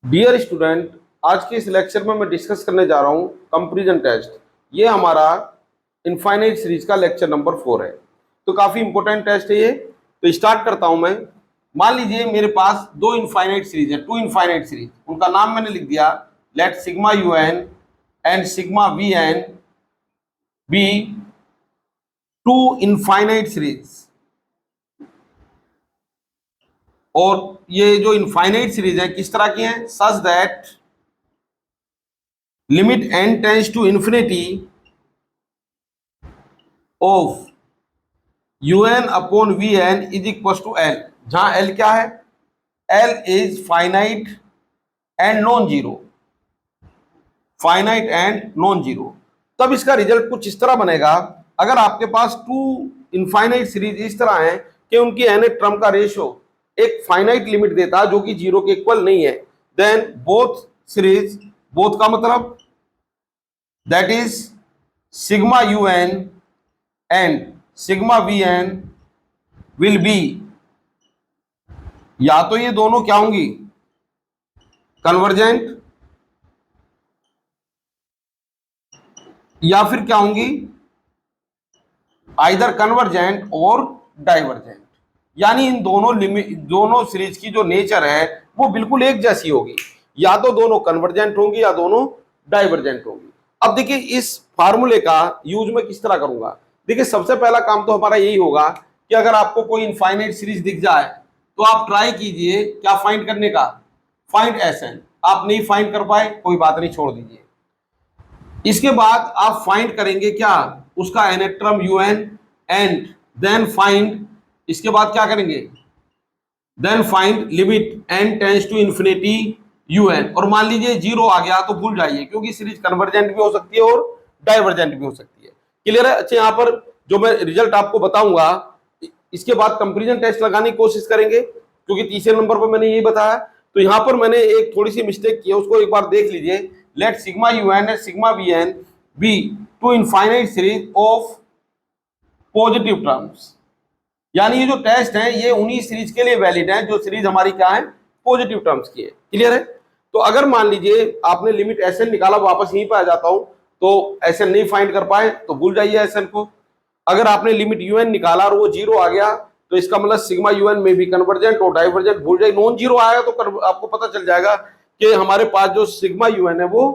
Dear student, आज के इस लेक्चर में मैं डिस्कस करने जा रहा हूँ कंपैरिजन टेस्ट। ये हमारा इनफाइनाइट सीरीज का लेक्चर नंबर 4 है। तो काफ़ी इंपॉर्टेंट टेस्ट है ये। तो स्टार्ट करता हूँ मैं। मान लीजिए मेरे पास दो इनफाइनाइट सीरीज है, टू इनफाइनाइट सीरीज। उनका नाम मैंने लिख दिया, let sigma u n and sigma v n be two infinite series. और ये जो इनफाइनाइट सीरीज है किस तरह की है? Such that limit n tends to infinity of un upon vn is equal to l, जहां l क्या है? l is finite and non zero, finite and non zero. तब इसका रिजल्ट कुछ इस तरह बनेगा। अगर आपके पास टू इनफाइनाइट सीरीज इस तरह है कि उनकी nth टर्म का रेशियो एक फाइनाइट लिमिट देता है जो कि जीरो के इक्वल नहीं है, देन बोथ सीरीज, बोथ का मतलब that is sigma u n and sigma v n will be, या तो ये दोनों क्या होंगी? कन्वर्जेंट, या फिर क्या होंगी? आइदर कन्वर्जेंट और डाइवर्जेंट। यानी इन दोनों सीरीज की जो नेचर है वो बिल्कुल एक जैसी होगी, या तो दोनों कन्वर्जेंट होंगी या दोनों डाइवर्जेंट होंगी। अब देखिए इस फार्मूले का यूज मैं किस तरह करूंगा। देखिए सबसे पहला काम तो हमारा यही होगा कि अगर आपको कोई इनफाइनाइट सीरीज दिख जाए तो आप ट्राई कीजिए क्या फाइंड करने का, फाइंड एस एन। आप नहीं फाइंड कर पाए कोई बात नहीं, छोड़ दीजिए। इसके बाद आप फाइंड करेंगे क्या? उसका nth term u n, and then find, इसके बाद क्या करेंगे? Then find limit n tends to infinity u n. और मान लीजिए जीरो आ गया तो भूल जाइए, क्योंकि सीरीज कन्वर्जेंट भी हो सकती है और डाइवर्जेंट भी हो सकती है। क्लियर है? अच्छा, यहाँ पर जो मैं रिजल्ट आपको बताऊंगा इसके बाद कंपैरिजन टेस्ट लगाने की कोशिश करेंगे, क्योंकि तीसरे नंबर पर मैंने यही बताया। तो यहाँ पर मैंने एक थोड़ी सी मिस्टेक की है, उसको एक बार देख लीजिए। Let sigma u n and sigma v n be two infinite series of positive terms. यानी ये जो टेस्ट है ये उन्हीं सीरीज के लिए वैलिड है जो सीरीज हमारी क्या है? पॉजिटिव टर्म्स की है। क्लियर है? तो अगर मान लीजिए आपने लिमिट एस एन निकाला, वापस यहीं पर आ जाता हूं, तो एस एन नहीं फाइंड कर पाए तो भूल जाइए एस एन को। अगर आपने लिमिट यू एन निकाला और वो जीरो आ गया तो इसका मतलब सिग्मा यू एन में भी कन्वर्जेंट और डाइवर्जेंट भूल जाइए। नॉन जीरो आया तो आपको पता चल जाएगा कि हमारे पास जो सिग्मा यू एन है वो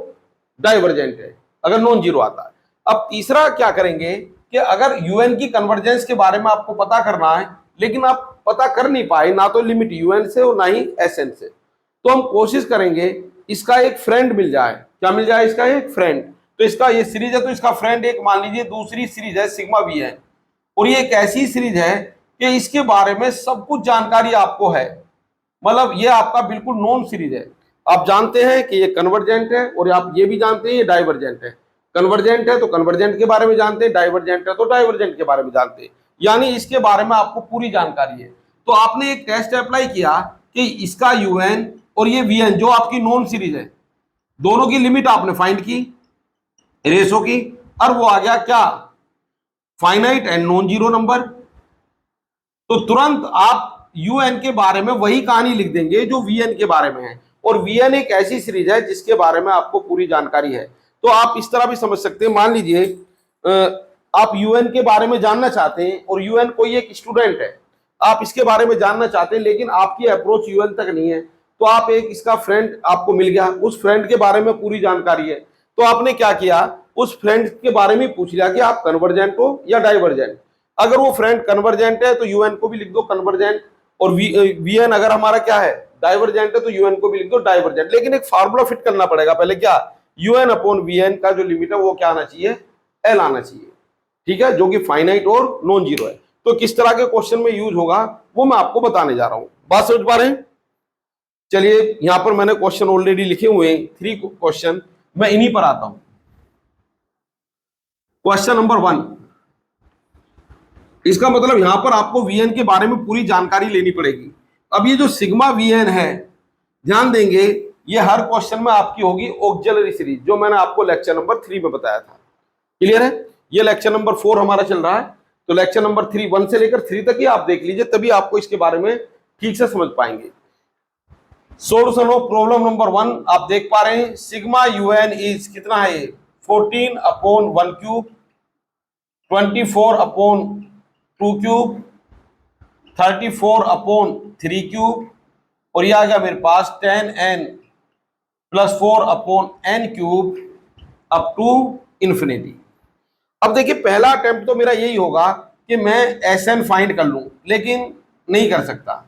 डाइवर्जेंट है, अगर नॉन जीरो आता है। अब तीसरा क्या करेंगे कि अगर यूएन की कन्वर्जेंस के बारे में आपको पता करना है, लेकिन आप पता कर नहीं पाए ना तो लिमिट यूएन से और ना ही एसएन से, तो हम कोशिश करेंगे इसका एक फ्रेंड मिल जाए। क्या मिल जाए? इसका एक फ्रेंड। तो इसका ये सीरीज है तो इसका फ्रेंड एक, मान लीजिए दूसरी सीरीज है सिग्मा वी एन, और ये एक ऐसी सीरीज है कि इसके बारे में सब कुछ जानकारी आपको है, मतलब ये आपका बिल्कुल नॉन सीरीज है। आप जानते हैं कि ये कन्वर्जेंट है और आप ये भी जानते हैं ये डाइवर्जेंट है। कन्वर्जेंट है तो कन्वर्जेंट के बारे में जानते हैं, डाइवर्जेंट है तो डाइवर्जेंट के बारे में जानते हैं, यानी इसके बारे में आपको पूरी जानकारी है। तो आपने एक टेस्ट अप्लाई किया कि इसका यूएन और ये वीएन जो आपकी नॉन सीरीज है, दोनों की लिमिट आपने फाइंड की रेशो की, और वो आ गया क्या? Finite and non zero number. तो तुरंत आप यूएन के बारे में वही कहानी लिख देंगे जो वीएन के बारे में है, और वीएन एक ऐसी सीरीज है जिसके बारे में आपको पूरी जानकारी है। तो आप इस तरह भी समझ सकते हैं, मान लीजिए आप यूएन के बारे में जानना चाहते हैं और यूएन कोई एक स्टूडेंट है, आप इसके बारे में जानना चाहते हैं लेकिन आपकी अप्रोच यूएन तक नहीं है, तो आप एक इसका फ्रेंड आपको मिल गया, उस फ्रेंड के बारे में पूरी जानकारी है। तो आपने क्या किया? उस फ्रेंड के बारे में पूछ लिया कि आप कन्वर्जेंट हो या डाइवर्जेंट। अगर वो फ्रेंड कन्वर्जेंट है तो यूएन को भी लिख दो कन्वर्जेंट, और वीएन अगर हमारा क्या है? डाइवर्जेंट है तो यूएन को भी लिख दो डाइवर्जेंट। लेकिन एक फार्मूला फिट करना पड़ेगा पहले, क्या? यूएन अपॉन वीएन का जो लिमिट है वो क्या आना चाहिए? एल आना चाहिए। ठीक है, जो कि फाइनाइट और नॉन जीरो है। तो किस तरह के क्वेश्चन में यूज होगा वो मैं आपको बताने जा रहा हूं। बात समझ पा रहे हैं? चलिए यहां पर मैंने क्वेश्चन ऑलरेडी लिखे हुए हैं, 3 क्वेश्चन, मैं इन्हीं पर आता हूं। क्वेश्चन नंबर 1, इसका मतलब यहां पर आपको वीएन के बारे में पूरी जानकारी लेनी पड़ेगी। अब ये जो सिग्मा वीएन है, ध्यान देंगे ये हर क्वेश्चन में आपकी होगी ऑक्सिलरी सीरीज, जो मैंने आपको लेक्चर नंबर 3 में बताया था। क्लियर है? ये लेक्चर नंबर 4 हमारा चल रहा है, तो लेक्चर नंबर 3 1 से लेकर 3 तक ही आप देख लीजिए, तभी आपको इसके बारे में ठीक से समझ पाएंगे। सोल्यूशन ऑफ प्रॉब्लम नंबर 1 आप देख पा रहे हैं, सिग्मा यूएन इज कितना है, 14/1 क्यूब, 24/2 क्यूब, 34/3 क्यूब, और यह आ गया मेरे पास 10n+4/n³ अप टू इन्फिनिटी। अब देखिए पहला अटेम्प्ट तो मेरा यही होगा कि मैं Sn फाइंड कर लूं, लेकिन नहीं कर सकता,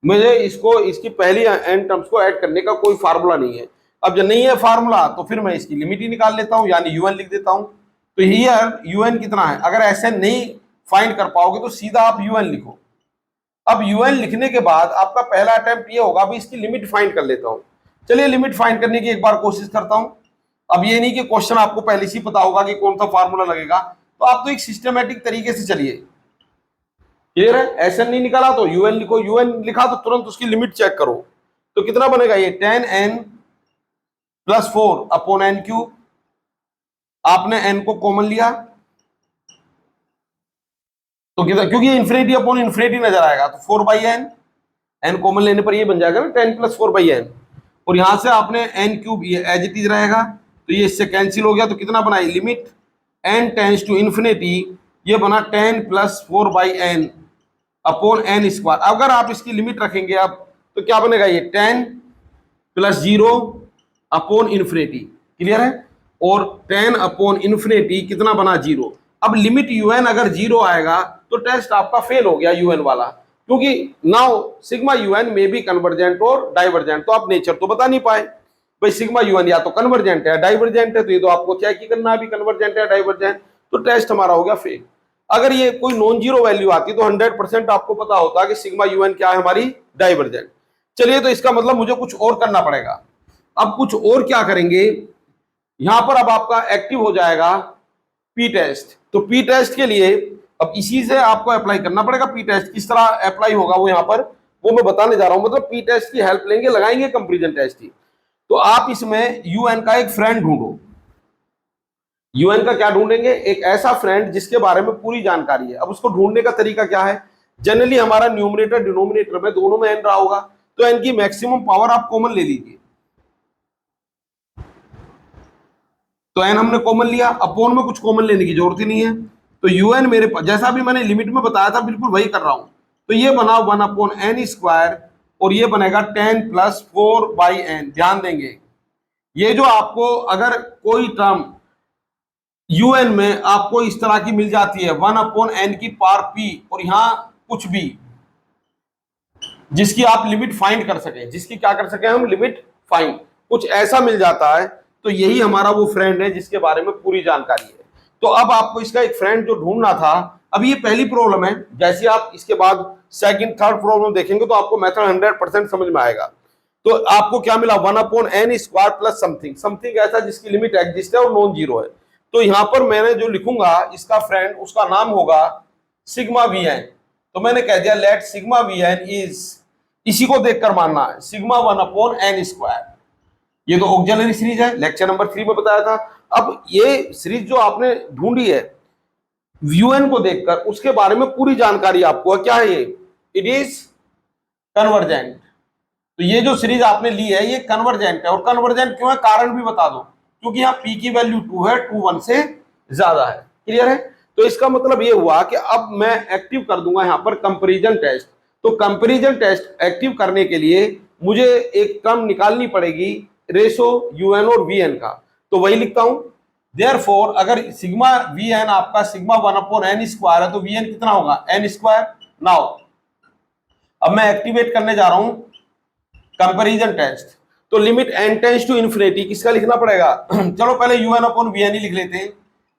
मुझे इसको इसकी पहली एन टर्म्स को ऐड करने का कोई फार्मूला नहीं है। अब जब नहीं है फार्मूला तो फिर मैं इसकी लिमिट ही निकाल लेता हूं, यानी यूएन लिख देता हूं। तो हियर यूएन कितना है, अगर Sn नहीं फाइंड कर पाओगे तो सीधा आप यूएन लिखो। अब यूएन लिखने के बाद आपका पहला अटेम्प्ट ये होगा भी इसकी लिमिट फाइंड कर लेता हूं। चलिए लिमिट फाइंड करने की एक बार कोशिश करता हूं। अब ये नहीं कि क्वेश्चन आपको पहले से ही पता होगा कि कौन सा फार्मूला लगेगा, तो आप तो एक सिस्टमेटिक तरीके से चलिए। क्लियर है, Sn नहीं निकाला तो यूएन लिखो, यूएन लिखा तो तुरंत उसकी लिमिट चेक करो। तो कितना बनेगा ये 10n+4/n³। आपने n को कॉमन लिया तो कितना, क्योंकि इन्फिनिटी अपॉन इन्फिनिटी नजर आएगा तो 4/n, n कॉमन लेने पर ये बन जाएगा ना 10+4/n, और यहां से आपने n³ ये एज इट इज रहेगा तो ये इससे कैंसिल हो गया। तो कितना बना, limit n tends to infinity, ये बना 10+4/n अपॉन n²। अगर आप इसकी लिमिट रखेंगे अब तो क्या बनेगा, ये 10+0/इन्फिनिटी। क्लियर है, और 10/इन्फिनिटी कितना बना, 0। अब लिमिट यूएन अगर 0 आएगा तो टेस्ट आपका फेल हो गया यूएन वाला, क्योंकि नाउ सिग्मा यूएन में भी कन्वर्जेंट और डाइवर्जेंट। तो आप नेचर तो बता नहीं पाए भाई सिग्मा यूएन या तो कन्वर्जेंट है या डाइवर्जेंट है, तो ये तो आपको चेक ही करना है भी कन्वर्जेंट है डाइवर्जेंट, तो टेस्ट हमारा हो गया फेल। अगर ये कोई नॉन जीरो वैल्यू आती तो 100% आपको पता होता कि सिग्मा यूएन क्या है, हमारी डाइवर्जेंट। चलिए तो इसका मतलब मुझे कुछ और करना पड़ेगा। अब कुछ और क्या करेंगे, यहां पर अब आपका एक्टिव हो जाएगा पी टेस्ट। तो पी टेस्ट के लिए अब इसी से आपको अप्लाई करना पड़ेगा। पी टेस्ट किस तरह अप्लाई होगा वो यहां पर वो मैं बताने जा रहा हूं, मतलब पी टेस्ट की हेल्प लेंगे, लगाएंगे कंपैरिजन टेस्ट की। तो आप इसमें यूएन का एक फ्रेंड ढूंढो। यूएन का क्या ढूंढेंगे, एक ऐसा फ्रेंड जिसके बारे में पूरी जानकारी है। अब उसको ढूंढने का तरीका क्या है, जनरली हमारा न्यूमरेटर डिनोमिनेटर में दोनों में एन रहा होगा, तो एन की मैक्सिमम पावर आप कॉमन ले लीजिए। तो एन हमने कॉमन लिया, अपोन में कुछ कॉमन लेने की जरूरत ही नहीं है। तो यूएन मेरे पास जैसा भी मैंने लिमिट में बताया था बिल्कुल वही कर रहा हूं। तो ये बना 1/n² और ये बनेगा 10+4/n। ध्यान देंगे ये जो आपको अगर कोई टर्म यूएन में आपको इस तरह की मिल जाती है 1/n⁻p और यहां कुछ भी जिसकी आप लिमिट फाइंड कर सकें, जिसकी क्या कर सकें हम, लिमिट फाइंड, कुछ ऐसा मिल जाता है तो यही हमारा वो फ्रेंड है जिसके बारे में पूरी जानकारी है। तो अब आपको इसका एक फ्रेंड जो ढूंढना था, अब ये पहली प्रॉब्लम है, जैसे आप इसके बाद सेकंड थर्ड प्रॉब्लम देखेंगे तो आपको मेथड 100% समझ में आएगा। तो आपको क्या मिला, 1/n² प्लस समथिंग, समथिंग ऐसा जिसकी लिमिट एग्जिस्ट है और नॉन जीरो है। तो यहां पर मैंने जो लिखूंगा इसका फ्रेंड, उसका नाम होगा सिग्मा वीएन। तो मैंने कह दिया लेट सिग्मा वीएन इज, इसी को देखकर मानना है, सिग्मा 1/n²। ये तो ऑक्सिलरी सीरीज है, लेक्चर नंबर 3 में बताया था। अब ये सीरीज जो आपने ढूंढी है यूएन को देखकर, उसके बारे में पूरी जानकारी आपको है, क्या है ये, इट इज कन्वर्जेंट। तो ये जो सीरीज आपने ली है ये कन्वर्जेंट है, और कन्वर्जेंट क्यों है कारण भी बता दो, क्योंकि यहाँ p की वैल्यू 2 है, 2 1 से ज्यादा है। क्लियर है, तो इसका मतलब ये हुआ कि अब मैं एक्टिव कर दूंगा यहाँ पर कंपैरिजन टेस्ट। तो कंपैरिजन टेस्ट एक्टिव करने के लिए मुझे एक टर्म निकालनी पड़ेगी रेशो यूएन और वीएन का, तो वही लिखता हूं। देयरफॉर अगर सिग्मा वीएन आपका सिग्मा 1/n² है तो वीएन कितना होगा, n²। नाउ अब मैं एक्टिवेट करने जा रहा हूं कंपैरिजन टेस्ट। तो limit n tends to infinity किसका लिखना पड़ेगा चलो पहले un/vn ही लिख लेते हैं।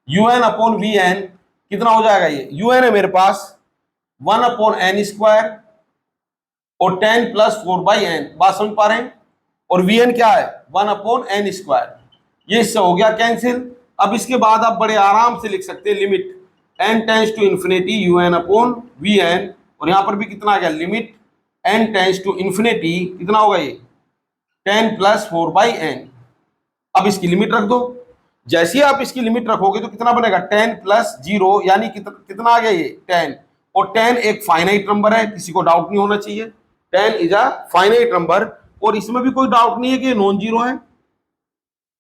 un/vn कितना हो जाएगा, ये un है मेरे पास 1/n² और 10+4/n, बात समझ पा रहे हैं, और vn क्या है 1/n²। ये इससे हो गया कैंसिल। अब इसके बाद आप बड़े आराम से लिख सकते हैं limit n tends to infinity un/vn, और यहां पर भी कितना आ गया, limit n tends to infinity कितना होगा, ये 10+4/n। अब इसकी लिमिट रख दो, जैसे ही आप इसकी लिमिट रखोगे तो कितना बनेगा 10+0 यानी कितना आ गया ये 10, और 10 एक फाइनाइट नंबर है, किसी को डाउट नहीं होना चाहिए, 10 इज अ फाइनाइट नंबर, और इसमें भी कोई डाउट नहीं है कि नॉन जीरो है,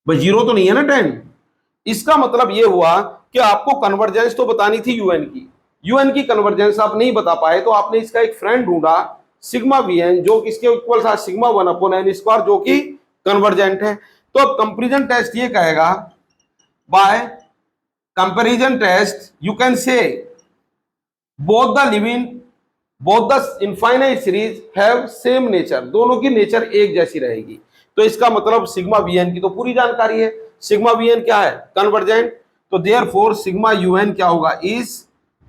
भाई जीरो तो नहीं है ना 10। इसका मतलब ये हुआ कि आपको कन्वर्जेंस तो बतानी थी यूएन की, यूएन की कन्वर्जेंस आप नहीं बता पाए, तो आपने इसका एक फ्रेंड ढूंढा सिग्मा वीएन जो किसके इक्वल था सिग्मा 1/n² जो कि कन्वर्जेंट है। तो अब कंपैरिजन टेस्ट ये कहेगा by comparison test you can say both the living both the infinite series have same nature, दोनों की नेचर एक जैसी रहेगी। तो इसका मतलब सिग्मा वीएन की तो पूरी जानकारी है, सिग्मा वीएन क्या है कन्वर्जेंट, तो देयरफॉर सिग्मा यूएन क्या होगा इज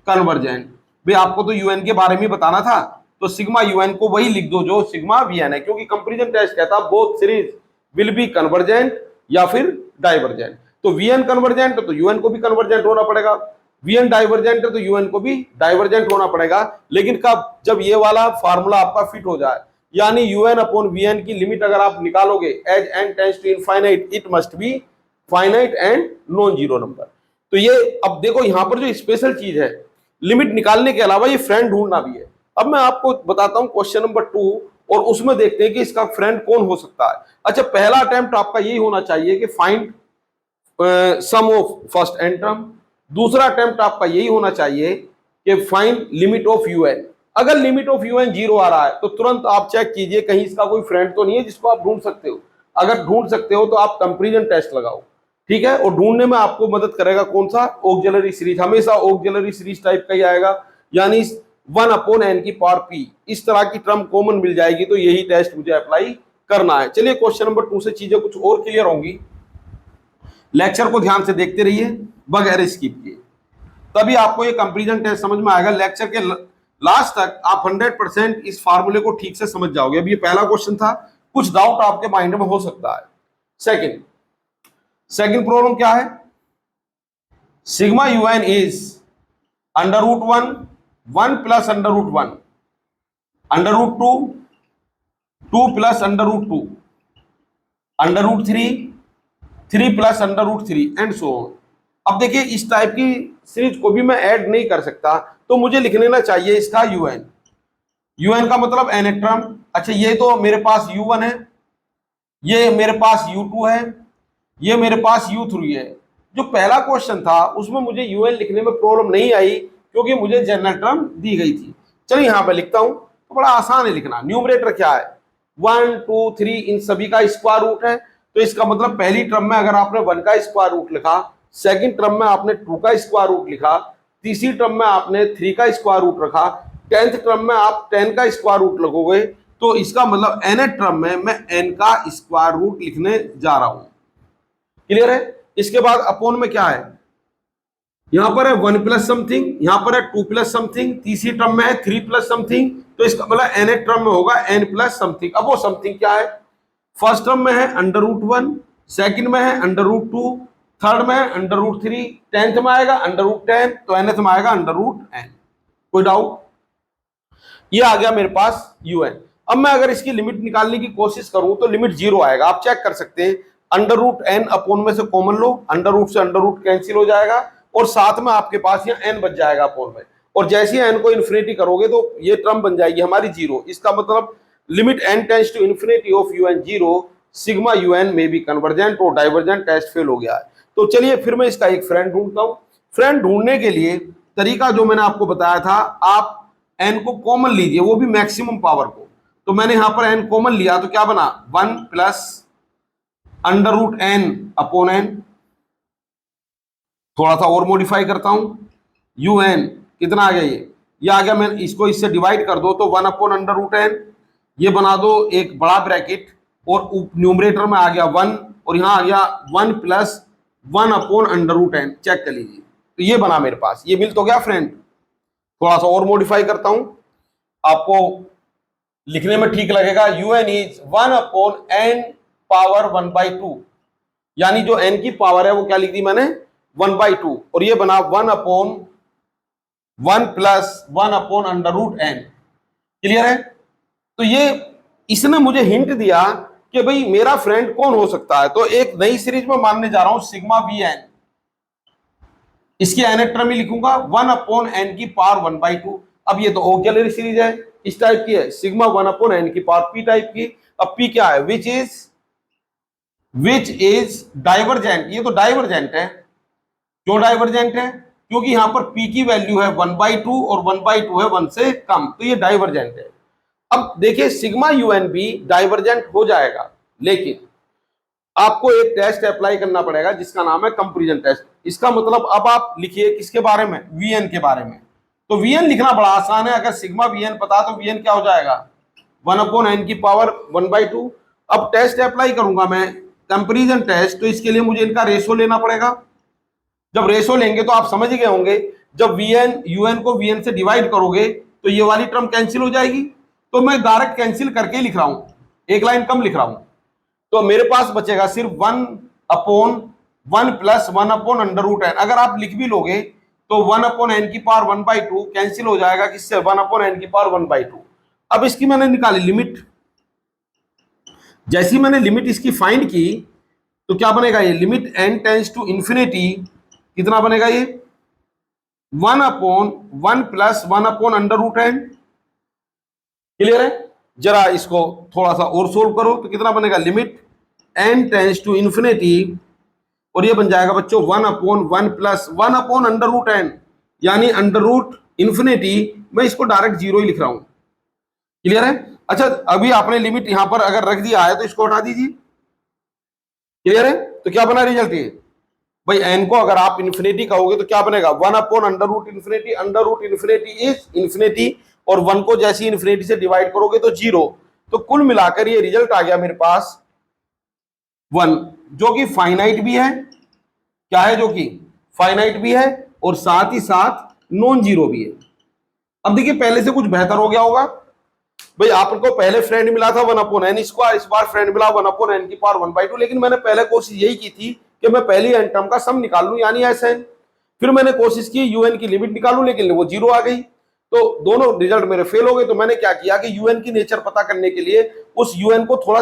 कन्वर्जेंट। भाई आपको तो यूएन के बारे में बताना था, तो सिग्मा यूएन को वही लिख दो जो सिग्मा वीएन है, क्योंकि कंपैरिजन टेस्ट कहता है both series will be convergent या फिर डाइवर्जेंट। तो वीएन कन्वर्जेंट है तो यूएन को भी कन्वर्जेंट होना पड़ेगा, वीएन डाइवर्जेंट है तो यूएन को भी डाइवर्जेंट होना पड़ेगा। लेकिन कब, जब ये वाला फार्मूला आपका फिट हो जाए, यानी यूएन अपॉन वीएन की लिमिट अगर आप निकालोगे as n tends to infinite it must be finite and non zero number. तो ये अब देखो यहां पर जो स्पेशल चीज है, लिमिट निकालने के अलावा ये फ्रेंड ढूंढना भी है। अब मैं आपको बताता हूं क्वेश्चन नंबर 2 और उसमें देखते हैं कि इसका फ्रेंड कौन हो सकता है। अच्छा, पहला अटेम्प्ट आपका यही होना चाहिए कि find sum of first n term, दूसरा अटेम्प्ट आपका यही होना चाहिए कि फाइंड लिमिट ऑफ यूएन। अगर लिमिट ऑफ यूएन 0 आ रहा है तो तुरंत आप चेक कीजिए कहीं इसका कोई फ्रेंड तो नहीं है जिसको आप ढूंढ सकते हो। अगर ढूंढ सकते हो तो आप कंपैरिजन टेस्ट लगाओ, ठीक है। और ढूंढने में आपको मदद करेगा कौन सा, ऑक्सिलरी सीरीज, हमेशा ऑक्सिलरी सीरीज टाइप का ही आएगा, यानी 1/n⁴ इस तरह की टर्म कॉमन मिल जाएगी। तो यही टेस्ट मुझे अप्लाई करना है। चलिए क्वेश्चन नंबर 2 से चीजें कुछ और क्लियर होंगी। लेक्चर को ध्यान से देखते रहिए बगैर स्किप किए, तभी आपको ये कंपैरिजन टेस्ट समझ में आएगा। लेक्चर के लास्ट तक आप 100% इस फार्मूले को ठीक से समझ जाओगे। अब ये पहला क्वेश्चन था, कुछ डाउट आपके माइंड में हो सकता है। सेकंड प्रॉब्लम क्या है, sigma u n is √1 1 plus √1 √2 2 plus √2 √3 3 plus √3 and so on. अब देखिए इस टाइप की सीरीज को भी मैं ऐड नहीं कर सकता, तो मुझे लिख लेना चाहिए इसका यूएन। यूएन का मतलब एन टर्म। अच्छा, ये तो मेरे पास U1 है, ये मेरे पास U2 है, ये मेरे पास U3 है। जो पहला क्वेश्चन था उसमें मुझे यूएन लिखने में प्रॉब्लम नहीं आई क्योंकि मुझे जनरल टर्म दी गई थी। चलिए यहां पर लिखता हूं, तो बड़ा आसान है लिखना। न्यूमरेटर क्या है 1 2 3, इन सभी का स्क्वायर रूट है। तो इसका मतलब पहली टर्म में अगर आपने 1 का स्क्वायर रूट लिखा, सेकंड टर्म में आपने 2 का स्क्वायर रूट लिखा, तीसरी टर्म में आपने 3 का स्क्वायर रूट रखा, 10th टर्म में आप 10 का स्क्वायर रूट लगोगे। तो इसका मतलब nth टर्म में मैं n का स्क्वायर रूट लिखने जा रहा हूं। क्लियर है। इसके बाद अपोन में क्या है, यहां पर है 1 प्लस समथिंग, यहां पर है 2 प्लस समथिंग, तीसरी टर्म में है 3 प्लस समथिंग। तो इसका मतलब nth टर्म में होगा n प्लस समथिंग। अब वो समथिंग क्या है, फर्स्ट टर्म में है √1, सेकंड में है √2, थर्ड में है √3, 10th में आएगा √10, तो nth में आएगा √n। कोई डाउट, ये आ गया मेरे पास un। अब मैं अगर इसकी लिमिट निकालने की कोशिश करूं तो लिमिट 0 आएगा। आप चेक कर सकते हैं, √n अपोन में से कॉमन लो, अंडर से अंडर रूट कैंसिल हो जाएगा और साथ में आपके पास यहाँ n बच जाएगा अपोन में। और जैसे ही n को इन्फिनिटी करोगे तो ये टर्म बन जाएगी हमारी 0। इसका मतलब limit n tends to infinity of un 0, सिग्मा un में भी कन्वर्जेंट और डाइवर्जेंट टेस्ट फेल हो गया है। तो चलिए फिर मैं इसका एक फ्रेंड ढूंढता हूं। फ्रेंड ढूंढने के लिए तरीका जो मैंने आपको बताया था, आप n को कॉमन लीजिए, वो भी मैक्सिमम पावर को। तो मैंने यहां पर n कॉमन लिया तो क्या बना 1 प्लस √n अपोन n। थोड़ा सा और मॉडिफाई करता हूं, un कितना आ गया, ये आ गया। मैं इसको इससे डिवाइड कर दो तो 1 अपोन √n, ये बना दो एक बड़ा ब्रैकेट और न्यूमरेटर में आ गया 1 और यहां आ गया 1 प्लस 1 अपोन √n। चेक कर लीजिए, तो ये बना मेरे पास, ये मिल तो गया फ्रेंड। थोड़ा सा और मॉडिफाई करता हूं, आपको लिखने में ठीक लगेगा। un is 1 upon n power 1/2, यानी जो n की पावर है वो क्या लिख दी मैंने 1/2, और ये बना 1 upon 1 plus 1 upon √n। Clear है। तो ये इसने मुझे हिंट दिया कि भाई मेरा फ्रेंड कौन हो सकता है। तो एक नई सीरीज में मानने जा रहा हूं सिग्मा vn, इसकी nth टर्म ही लिखूंगा 1 अपोन n की पावर 1/2। अब ये तो ऑक्सिलरी सीरीज है, इस टाइप की है, सिग्मा 1 अपोन n की पावर p टाइप की। अब P क्या है, विच इज डाइवर्जेंट, ये तो डाइवर्जेंट है। क्यों डाइवर्जेंट है, क्योंकि यहां पर P की वैल्यू है 1/2 और 1/2 है 1 से कम, तो ये डाइवर्जेंट है। अब देखिए सिग्मा यूएन भी डाइवर्जेंट हो जाएगा, लेकिन आपको एक टेस्ट अप्लाई करना पड़ेगा जिसका नाम है कंपैरिजन टेस्ट। इसका मतलब अब आप लिखिए किसके बारे में, वीएन के बारे में। तो वीएन लिखना बड़ा आसान है, अगर सिग्मा वीएन पता तो वीएन क्या हो जाएगा 1/n की पावर 1/2। अब टेस्ट अप्लाई करूंगा मैं कंपैरिजन टेस्ट, तो इसके लिए मुझे इनका रेशो लेना पड़ेगा। जब रेशो लेंगे तो आप समझ गए होंगे, जब वीएन यूएन को वीएन से डिवाइड करोगे तो ये वाली टर्म कैंसिल हो जाएगी। तो मैं डायरेक्ट कैंसिल करके लिख रहा हूं, एक लाइन कम लिख रहा हूं। तो मेरे पास बचेगा सिर्फ 1/1 प्लस 1/√n। अगर आप लिख भी लोगे तो 1/n की पावर 1/2 कैंसिल हो जाएगा किससे, 1/n की पावर 1/2। अब इसकी मैंने निकाली लिमिट, जैसी मैंने लिमिट इसकी फाइंड की तो क्या बनेगा, ये limit n tends to infinity, कितना बनेगा ये 1/1 प्लस 1/√n। क्लियर है, जरा इसको थोड़ा सा और सोल्व करो तो कितना बनेगा, limit n tends to infinity, और ये बन जाएगा बच्चों 1/1 प्लस 1/√n, यानी √इंफिनिटी। मैं इसको डायरेक्ट जीरो ही लिख रहा हूं। क्लियर है, अच्छा अभी आपने लिमिट यहां पर अगर रख दिया है तो इसको हटा दीजिए। क्लियर है, तो क्या बना रिजल्ट ये भाई, n को अगर आप इंफिनिटी कहोगे तो क्या बनेगा 1/√इंफिनिटी, √इंफिनिटी इज इंफिनिटी, और 1 को जैसी इंफिनिटी से डिवाइड करोगे तो 0। तो कुल मिलाकर ये रिजल्ट आ गया मेरे पास 1, जो कि फाइनाइट भी है, क्या है, जो कि फाइनाइट भी है और साथ ही साथ नॉन जीरो भी है। अब देखिए पहले से कुछ बेहतर हो गया होगा भाई, आपको पहले फ्रेंड मिला था 1/n स्क्वायर, इस बार फ्रेंड मिला 1/n की पावर 1/2, लेकिन मैंने पहले कोशिश यही की थी कि मैं पहली n टर्म का सम निकाल लूं, यानी Sn। फिर मैंने कोशिश की यूएन की लिमिट निकालूं, लेकिन वो 0 आ गई, तो दोनों रिजल्ट मेरे फेल हो गए। तो मैंने क्या किया कि यूएन की नेचर पता करने के लिए उस यूएन को थोड़ा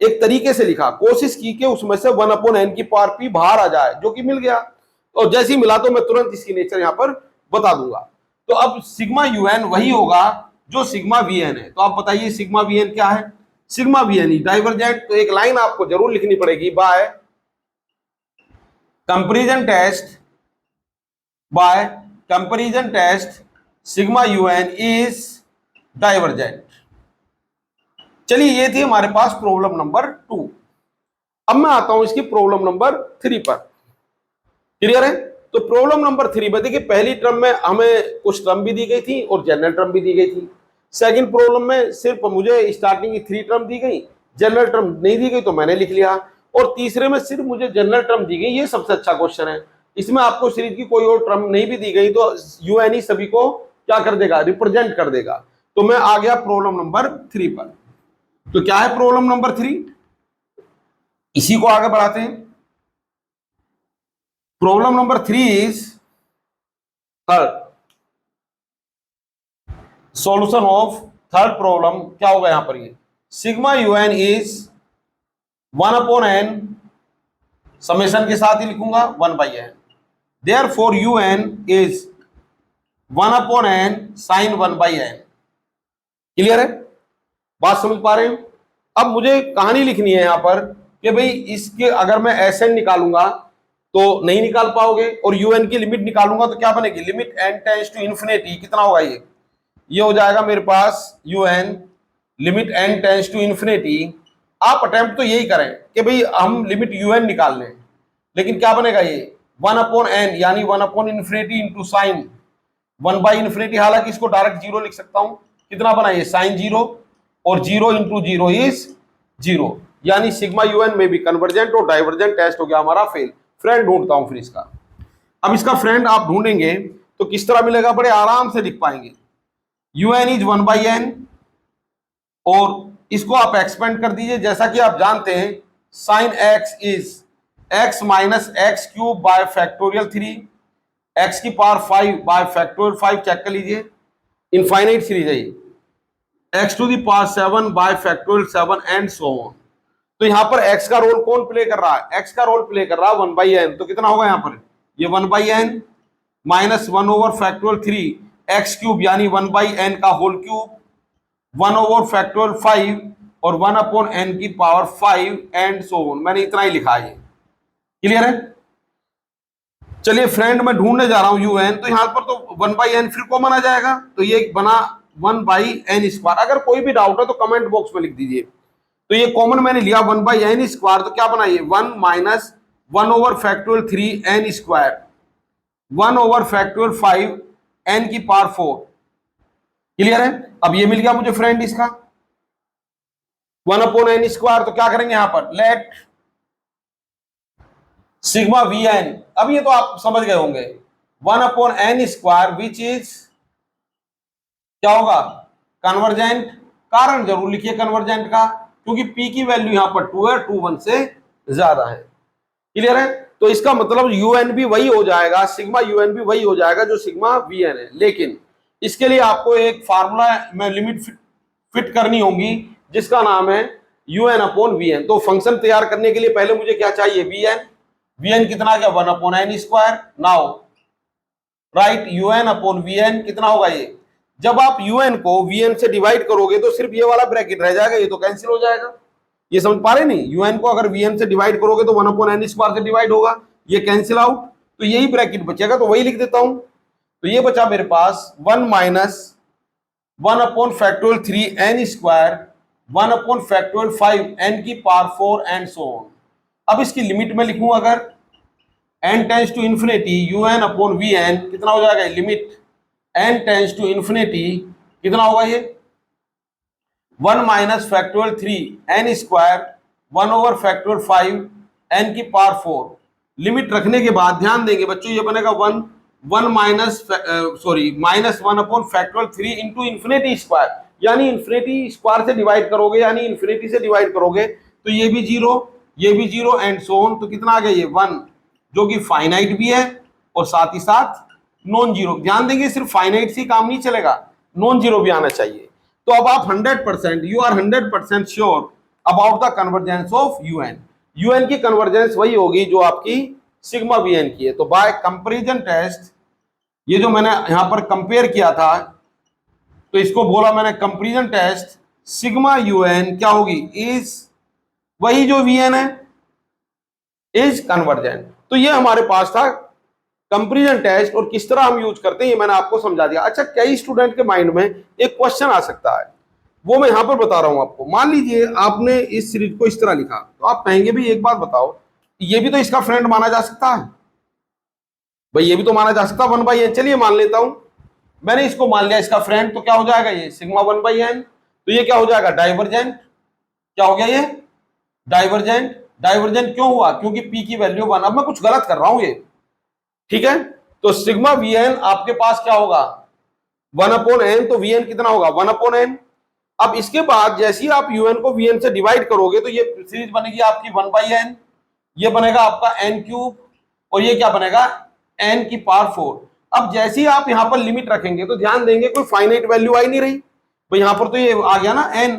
एक तरीके से लिखा, कोशिश की कि उसमें से 1/n की पावर p बाहर आ जाए, जो कि मिल गया। और जैसे ही मिला तो मैं तुरंत इसकी नेचर यहां पर बता दूंगा। तो अब सिग्मा यूएन वही होगा जो सिग्मा वीएन है। तो आप बताइए सिग्मा वीएन क्या है, सिग्मा वीएन डाइवर्जेंट। तो एक लाइन आपको जरूर लिखनी पड़ेगी, by comparison test sigma u n is divergent. चलिए ये थी हमारे पास प्रॉब्लम नंबर 2। अब मैं आता हूं इसकी प्रॉब्लम नंबर 3 पर। क्लियर है, तो प्रॉब्लम नंबर 3 में देखिए पहली टर्म में हमें कुछ टर्म भी दी गई थी और जनरल टर्म भी दी गई थी। सेकंड प्रॉब्लम में सिर्फ मुझे स्टार्टिंग की 3 टर्म दी गई, जनरल टर्म नहीं दी गई तो मैंने लिख लिया। और तीसरे में सिर्फ मुझे जनरल टर्म दी गई, ये सबसे अच्छा क्वेश्चन है। इसमें आपको सीरीज की कोई और टर्म नहीं भी दी गई तो यूएन ही सभी को क्या कर देगा, रिप्रेजेंट कर देगा। तो मैं आ गया प्रॉब्लम नंबर 3 पर। तो क्या है प्रॉब्लम नंबर 3, इसी को आगे बढ़ाते हैं। Problem number 3 is third solution of third problem. क्या होगा यहां पर, ये sigma u n is 1/n, summation के साथ ही लिखूंगा 1/n, therefore u n is 1/n sine 1/n। Clear है, बात समझ पा रहे हो। अब मुझे कहानी लिखनी है यहां पर कि भाई इसके अगर मैं Sn निकालूंगा तो नहीं निकाल पाओगे, और यूएन की लिमिट निकालूंगा तो क्या बनेगी, limit n tends to infinity, कितना होगा ये हो जाएगा मेरे पास u n limit n tends to infinity. आप अटेम्प्ट तो यही करें कि भाई हम लिमिट यूएन निकाल लें, लेकिन क्या बनेगा ये 1/n, यानी 1/इंफिनिटी इंटू साइन 1/इंफिनिटी। हालांकि इसको डायरेक्ट 0 लिख सकता हूं, कितना बना ये साइन 0, और 0 इंटू 0 इज 0, यानी सिग्मा यूएन में भी कन्वर्जेंट और डाइवर्जेंट टेस्ट हो गया हमारा फेल। फ्रेंड ढूंढता हूं फिर इसका। अब इसका फ्रेंड आप ढूंढेंगे तो किस तरह मिलेगा, बड़े आराम से लिख पाएंगे। यूएन इज 1/n, और इसको आप एक्सपेंड कर दीजिए, जैसा कि आप जानते हैं sine x is x minus x cube by factorial 3, x की पावर 5 बाय फैक्टोरियल 5, चेक कर लीजिए इनफाइनाइट सीरीज है ये, x to the power 7 by factorial 7 and so on. तो यहां पर x का रोल कौन प्ले कर रहा है, x का रोल प्ले कर रहा है 1/n। तो कितना होगा यहां पर, ये 1/n minus 1 over factorial 3 x cube, यानी 1/n का होल क्यूब, 1 ओवर फैक्टोरियल 5 और 1/n की पावर 5 एंड सो ऑन। मैंने इतना ही लिखा है, क्लियर है। चलिए फ्रेंड मैं ढूंढने जा रहा हूं un, तो यहां पर तो 1/n फिर कॉमन आ जाएगा, तो ये बना 1/n²। अगर कोई भी डाउट है तो कमेंट बॉक्स में लिख दीजिए। तो ये कॉमन मैंने लिया 1/n², तो क्या बना ये 1 माइनस 1/3n², 1/5 n की पावर 4, क्लियर है। अब ये मिल गया मुझे फ्रेंड इसका 1/n²। तो क्या करेंगे यहां पर, लेट सिग्मा vn, अब ये तो आप समझ गए होंगे 1/n² विच इज क्या होगा, कन्वर्जेंट। कारण जरूर लिखिए कन्वर्जेंट का, क्योंकि p की वैल्यू यहां पर 2 है, 2 1 से ज्यादा है, क्लियर है। तो इसका मतलब un भी वही हो जाएगा, सिग्मा un भी वही हो जाएगा जो सिग्मा vn है। लेकिन इसके लिए आपको एक फार्मूला में लिमिट फिट करनी होगी जिसका नाम है un/vn। तो फंक्शन तैयार करने के लिए पहले मुझे क्या चाहिए, vn कितना आ गया 1/n²। नाउ राइट un/vn कितना होगा ये, जब आप un को vn से डिवाइड करोगे तो सिर्फ ये वाला ब्रैकेट रह जाएगा, ये तो कैंसिल हो जाएगा। ये समझ पा रहे नहीं, un को अगर vn से डिवाइड करोगे तो 1/n² से डिवाइड होगा, ये कैंसिल आउट, तो यही ब्रैकेट बचेगा, तो वही लिख देता हूं। तो ये बचा मेरे पास 1 माइनस 1/3n², 1/5 n की पावर 4 एंड सो ऑन। अब इसकी लिमिट में लिखूं, अगर n tends to infinity un/vn कितना हो जाएगा, limit n tends to infinity कितना होगा ये 1 माइनस 3n², 1/5 n की पावर 4। लिमिट रखने के बाद ध्यान देंगे बच्चों, ये बनेगा माइनस 1/3 इंटू इन्फिनिटी स्क्वायर, यानी इन्फिनिटी स्क्वायर से डिवाइड करोगे, यानी इन्फिनिटी से डिवाइड करोगे तो ये भी 0, ये भी 0 एंड सो ऑन। तो कितना आ गया ये 1, जो कि फाइनाइट भी है और साथ ही साथ नॉन जीरो। ध्यान देंगे सिर्फ फाइनाइट से काम नहीं चलेगा, नॉन जीरो भी आना चाहिए। तो अब आप 100% you are 100% sure about the convergence of un की कन्वर्जेंस वही होगी जो आपकी सिग्मा vn की है। तो बाय कंपैरिजन टेस्ट, ये जो मैंने यहां पर कंपेयर किया था, तो इसको बोला मैंने कंपैरिजन टेस्ट, सिग्मा un क्या होगी, इज वही जो vn है, इज कन्वर्जेंट। तो ये हमारे पास था कंपैरिजन टेस्ट, और किस तरह हम यूज करते हैं ये मैंने आपको समझा दिया। अच्छा, कई स्टूडेंट के माइंड में एक क्वेश्चन आ सकता है, वो मैं यहां पर बता रहा हूं आपको। मान लीजिए आपने इस सीरीज को इस तरह लिखा, तो आप कहेंगे भी एक बात बताओ, ये भी तो इसका फ्रेंड माना जा सकता है भाई, ये भी तो माना जा सकता है 1/n। चलिए मान लेता हूं, मैंने इसको मान लिया इसका फ्रेंड, तो क्या हो जाएगा ये सिग्मा 1/n। तो ये क्या हो जाएगा, डाइवर्जेंट। क्या हो गया ये, डाइवर्जेंट। डाइवर्जेंट क्यों हुआ, क्योंकि p की वैल्यू 1। अब मैं कुछ गलत कर रहा हूं ये, ठीक है। तो सिग्मा vn आपके पास क्या होगा 1/n, तो vn कितना होगा 1/n। अब इसके बाद जैसे ही आप un को vn से डिवाइड करोगे तो ये सीरीज बनेगी आपकी 1/n, ये बनेगा आपका n³, और ये क्या बनेगा n की पावर 4। अब जैसे ही आप यहां पर लिमिट रखेंगे तो ध्यान देंगे कोई फाइनाइट वैल्यू आई नहीं रही भाई, यहां पर तो ये आ गया ना n,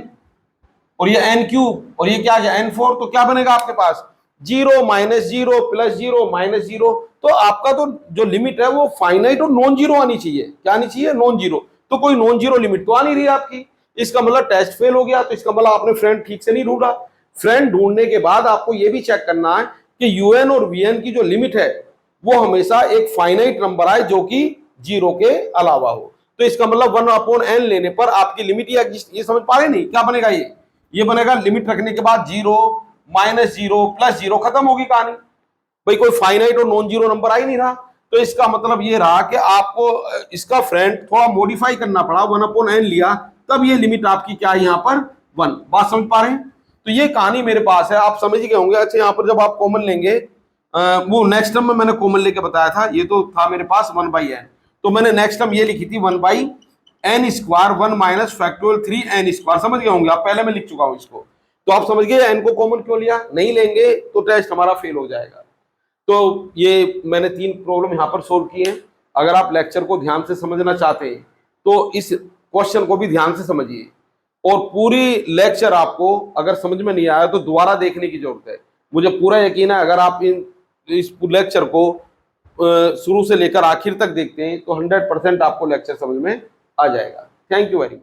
और ये n³ और ये क्या आ गया n4। तो क्या बनेगा आपके पास 0 माइनस 0 प्लस 0 माइनस 0। तो आपका तो जो लिमिट है वो फाइनाइट और नॉन जीरो आनी चाहिए। क्या आनी चाहिए, नॉन जीरो। तो कोई नॉन जीरो लिमिट तो आ नहीं रही आपकी, इसका मतलब टेस्ट फेल हो गया। तो इसका मतलब आपने फ्रेंड ठीक से नहीं ढूंढा। फ्रेंड ढूंढने के बाद आपको यह भी चेक करना है कि un और vn की जो लिमिट है वो हमेशा एक फाइनाइट नंबर आए जो कि 0 के अलावा हो। तो इसका मतलब 1/n लेने पर आपकी लिमिट ये समझ पा रहे नहीं, क्या बनेगा ये बनेगा लिमिट रखने के बाद 0 माइनस 0 प्लस 0, खत्म होगी कहानी भाई, कोई फाइनाइट और नॉन जीरो नंबर आ ही नहीं रहा। तो इसका मतलब ये रहा कि आपको इसका फ्रेंड थोड़ा मॉडिफाई करना पड़ा, 1/n लिया, तब ये लिमिट आपकी क्या है यहाँ पर 1। बात समझ पा रहे हैं। तो ये कहानी मेरे पास है, आप समझ गए होंगे। अच्छा, यहाँ पर जब आप कॉमन लेंगे, वो नेक्स्ट टर्म में मैंने कॉमन लेके बताया था, ये तो था मेरे पास 1/n, तो मैंने नेक्स्ट टर्म ये लिखी थी 1/n², 1 माइनस 3n²। समझ गए होंगे आप, पहले मैं लिख चुका हूं इसको। तो आप समझ गए n को कॉमन क्यों लिया, नहीं लेंगे तो टेस्ट हमारा फेल हो जाएगा। तो ये मैंने 3 प्रॉब्लम यहाँ पर सोल्व किए हैं। अगर आप लेक्चर को ध्यान से समझना चाहते हैं तो इस क्वेश्चन को भी ध्यान से समझिए, और पूरी लेक्चर आपको अगर समझ में नहीं आया तो दोबारा देखने की जरूरत है। मुझे पूरा यकीन है अगर आप इस लेक्चर को शुरू से लेकर आखिर तक देखते हैं तो 100% आपको लेक्चर समझ में आ जाएगा। Thank you very much.